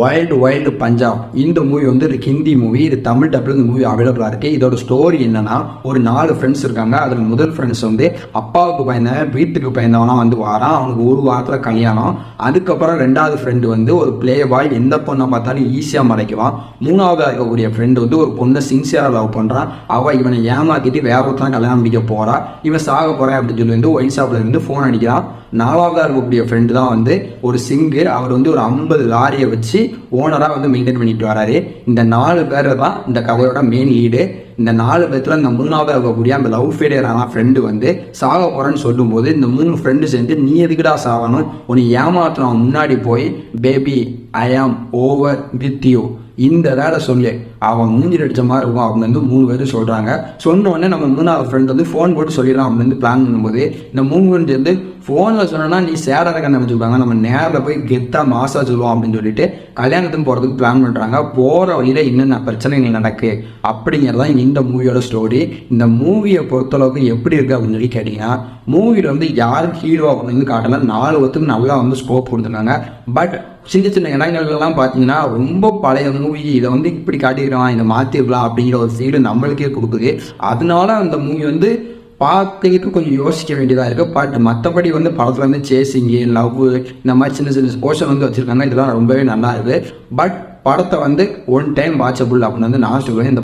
Wild wild Punjab இந்த movie வந்து ஒரு ஹிந்தி மூவி. இது தமிழ் டப்பில் இந்த மூவி அவைலபிளாக இருக்குது. இதோட ஸ்டோரி என்னன்னா, ஒரு 4 ஃப்ரெண்ட்ஸ் இருக்காங்க. அதில் முதல் ஃப்ரெண்ட்ஸ் வந்து அப்பாவுக்கு பயந்தவன், வீட்டுக்கு பயந்தவனா வந்து வாரான். அவனுக்கு ஒரு வாரத்தில் கல்யாணம். அதுக்கப்புறம் 2வது ஃப்ரெண்டு வந்து ஒரு பிளே பாய், எந்த பொண்ணை பார்த்தாலும் ஈஸியாக மறைக்குவான். 3வது இருக்கக்கூடிய ஃப்ரெண்டு வந்து ஒரு பொண்ணை சின்சியராக லவ் பண்ணுறான். அவள் இவனை ஏமாற்றிட்டு வேற ஒருத்தான் கல்யாணம் முடிக்க போகிறா. இவன் சாக போகிறேன் அப்படின்னு சொல்லி வந்து ஒயின் ஷாப்பில் இருந்து ஃபோன் அடிக்கிறான். 4வதாக இருக்கக்கூடிய ஃப்ரெண்டு தான் வந்து ஒரு சிங்கர். அவர் வந்து ஒரு 50 லாரியை வச்சு ஓனராக வந்து மெயின்டைன் பண்ணிட்டு வராரு. இந்த 4 பேர் தான் இந்த கதையோட மெயின் லீடு. இந்த 4 பேர்த்துல இந்த 3வது இருக்கக்கூடிய அந்த லவ் ஃபெயிலியரான ஃப்ரெண்டு வந்து சாக போறேன்னு சொல்லும்போது இந்த 3 ஃப்ரெண்டு சேர்ந்து நீ எதுக்குடா சாகணும், உன்னை ஏமாத்தினவன் முன்னாடி போய் பேபி ஐ ஆம் ஓவர் வித் யூ இந்த வேலை சொல்லி அவன் மூஞ்சில் அடித்த மாதிரி இருக்கும் அப்படின்னு வந்து 3 பேரும் சொல்கிறாங்க. சொன்ன உடனே நம்ம 3வது ஃப்ரெண்ட் வந்து ஃபோன் போட்டு சொல்லிடலாம் அப்படின்னு வந்து பிளான் பண்ணும்போது இந்த 3 பேரும் சேர்ந்து ஃபோனில் சொன்னோன்னா நீ சேடாக கண்டுபிடிச்சிருப்பாங்க, நம்ம நேரில் போய் கெத்தாக மாசாக சொல்லுவோம் அப்படின்னு சொல்லிட்டு கல்யாணத்துக்கு போகிறதுக்கு பிளான் பண்ணுறாங்க. போகிற வழியில் என்னென்ன பிரச்சனைகள் நடக்கு அப்படிங்கிறதான் இந்த மூவியோட ஸ்டோரி. இந்த மூவியை பொறுத்தளவுக்கு எப்படி இருக்குது அப்படின்னு சொல்லி கேட்டிங்கன்னா, மூவியில் வந்து யாரும் ஹீரோ அப்படின்னு காட்டல. 4 பேர்த்துக்கு நல்லா வந்து ஸ்கோப் கொடுத்துருக்காங்க. பட் சின்ன சின்ன இடங்கள்லாம் பார்த்தீங்கன்னா ரொம்ப பழைய மூவி, இதை வந்து இப்படி காட்டிக்கலாம், இதை மாற்றிருக்கலாம் அப்படிங்கிற ஒரு ஃபீல் நம்மளுக்கே கொடுக்குது. அதனால அந்த மூவி வந்து பார்த்துக்கிட்டு கொஞ்சம் யோசிக்க வேண்டியதாக இருக்குது. பட் மற்றபடி வந்து படத்தில் வந்து சேசிங்கு, லவ் இந்த மாதிரி சின்ன சின்ன போர்ஷன் வந்து வச்சுருக்காங்க. இதெல்லாம் ரொம்பவே நல்லா இருக்குது. பட் படத்தை வந்து ஒன் டைம் வாட்சபிள் அப்படின்னு வந்து நான் சொல்லுவேன். இந்த